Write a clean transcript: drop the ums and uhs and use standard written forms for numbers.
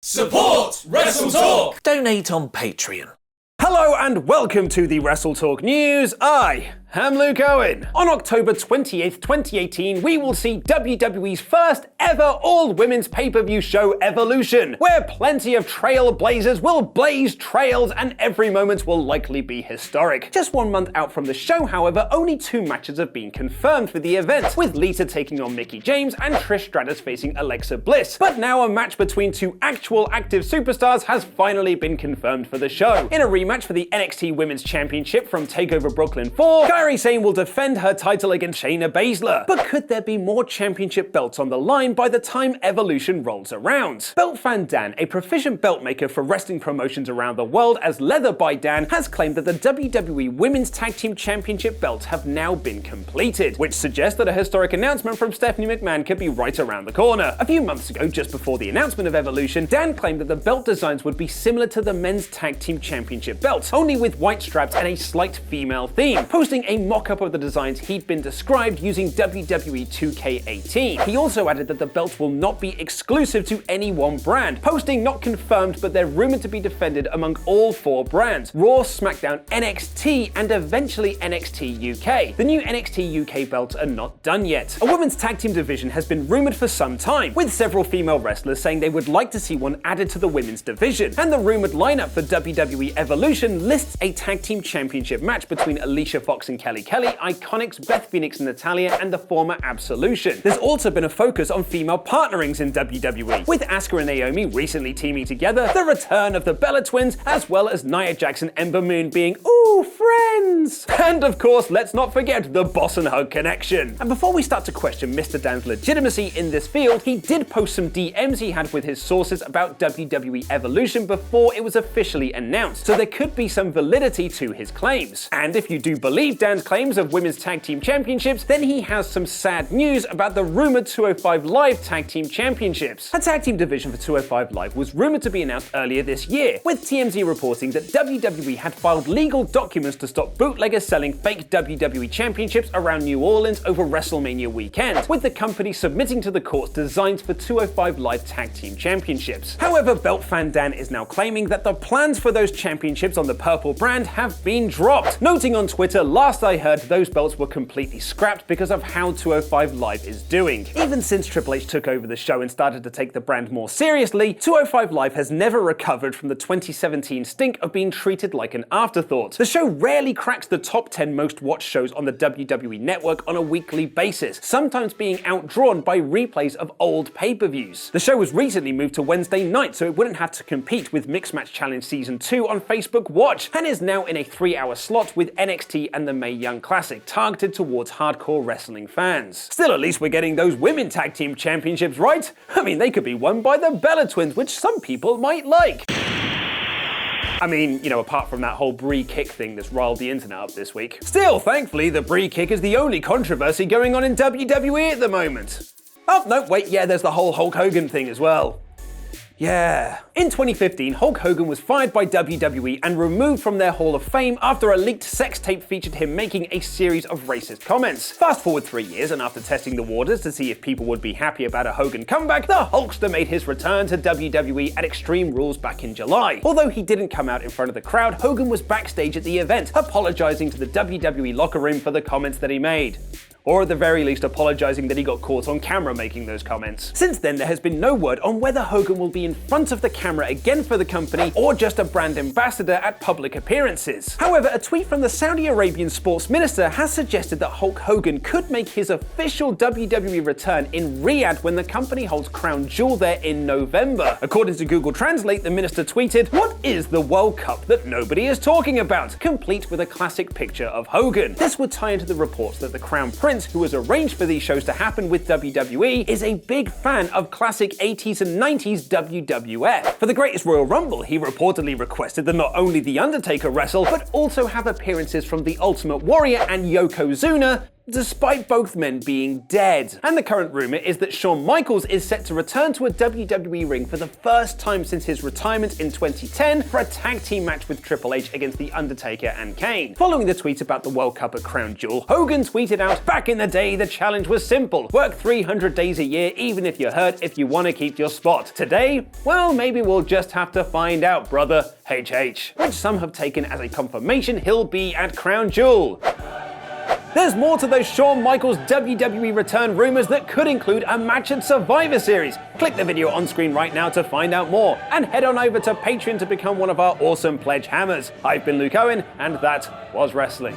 Support WrestleTalk! Donate on Patreon. Hello and welcome to the WrestleTalk News. I am Luke Owen. On October 28th, 2018, we will see WWE's first ever all-women's pay-per-view show, Evolution, where plenty of trailblazers will blaze trails and every moment will likely be historic. Just 1 month out from the show, however, only 2 matches have been confirmed for the event, with Lita taking on Mickie James and Trish Stratus facing Alexa Bliss. But now a match between 2 actual active superstars has finally been confirmed for the show. In a rematch for the NXT Women's Championship from TakeOver Brooklyn 4, Kairi Sane will defend her title against Shayna Baszler. But could there be more championship belts on the line by the time Evolution rolls around? Belt Fan Dan, a proficient belt maker for wrestling promotions around the world as Leather by Dan, has claimed that the WWE Women's Tag Team Championship belts have now been completed, which suggests that a historic announcement from Stephanie McMahon could be right around the corner. A few months ago, just before the announcement of Evolution, Dan claimed that the belt designs would be similar to the Men's Tag Team Championship belt, only with white straps and a slight female theme, posting a mock-up of the designs he'd been described using WWE 2K18. He also added that the belts will not be exclusive to any one brand, posting not confirmed but they're rumored to be defended among all 4 brands: Raw, SmackDown, NXT, and eventually NXT UK. The new NXT UK belts are not done yet. A women's tag team division has been rumored for some time, with several female wrestlers saying they would like to see one added to the women's division, and the rumored lineup for WWE Evolution lists a tag team championship match between Alicia Fox and Kelly Kelly, Iconics, Beth Phoenix and Natalya, and the former Absolution. There's also been a focus on female partnerings in WWE, with Asuka and Naomi recently teaming together, the return of the Bella Twins, as well as Nia Jax and Ember Moon being, ooh, friends! And of course, let's not forget the Boss and Hug connection. And before we start to question Mr. Dan's legitimacy in this field, he did post some DMs he had with his sources about WWE Evolution before it was officially announced, so there could be some validity to his claims. And if you do believe Dan's claims of women's tag team championships, then he has some sad news about the rumored 205 Live tag team championships. A tag team division for 205 Live was rumored to be announced earlier this year, with TMZ reporting that WWE had filed legal documents to stop bootleggers selling fake WWE championships around New Orleans over WrestleMania weekend, with the company submitting to the courts designs for 205 Live tag team championships. However, Belt Fan Dan is now claiming that the plans for those championships on the purple brand have been dropped, noting on Twitter, last I heard those belts were completely scrapped because of how 205 Live is doing. Even since Triple H took over the show and started to take the brand more seriously, 205 Live has never recovered from the 2017 stink of being treated like an afterthought. The show rarely cracks the top 10 most watched shows on the WWE network on a weekly basis, sometimes being outdrawn by replays of old pay-per-views. The show was recently moved to Wednesday night so it wouldn't have to compete with Mixed Match Challenge Season 2 on Facebook Watch, and is now in a 3-hour slot with NXT and the Mae Young Classic, targeted towards hardcore wrestling fans. Still, at least we're getting those women tag team championships right. I mean, they could be won by the Bella Twins, which some people might like. I mean, you know, apart from that whole Brie kick thing that's riled the internet up this week. Still, thankfully, the Brie kick is the only controversy going on in WWE at the moment. Oh, no, wait, yeah, there's the whole Hulk Hogan thing as well. Yeah. In 2015, Hulk Hogan was fired by WWE and removed from their Hall of Fame after a leaked sex tape featured him making a series of racist comments. Fast forward 3 years, and after testing the waters to see if people would be happy about a Hogan comeback, the Hulkster made his return to WWE at Extreme Rules back in July. Although he didn't come out in front of the crowd, Hogan was backstage at the event, apologizing to the WWE locker room for the comments that he made. Or at the very least apologizing that he got caught on camera making those comments. Since then, there has been no word on whether Hogan will be in front of the camera again for the company or just a brand ambassador at public appearances. However, a tweet from the Saudi Arabian sports minister has suggested that Hulk Hogan could make his official WWE return in Riyadh when the company holds Crown Jewel there in November. According to Google Translate, the minister tweeted, "What is the World Cup that nobody is talking about?" complete with a classic picture of Hogan. This would tie into the reports that the Crown Prince, who has arranged for these shows to happen with WWE, is a big fan of classic 80s and 90s WWF. For the Greatest Royal Rumble, he reportedly requested that not only The Undertaker wrestle, but also have appearances from The Ultimate Warrior and Yokozuna, despite both men being dead. And the current rumor is that Shawn Michaels is set to return to a WWE ring for the first time since his retirement in 2010 for a tag team match with Triple H against The Undertaker and Kane. Following the tweet about the World Cup at Crown Jewel, Hogan tweeted out, "Back in the day, the challenge was simple. Work 300 days a year, even if you're hurt, if you want to keep your spot. Today, well, maybe we'll just have to find out, brother, HH." Which some have taken as a confirmation he'll be at Crown Jewel. There's more to those Shawn Michaels WWE return rumors that could include a match at Survivor Series. Click the video on screen right now to find out more, and head on over to Patreon to become one of our awesome pledge hammers. I've been Luke Owen, and that was wrestling.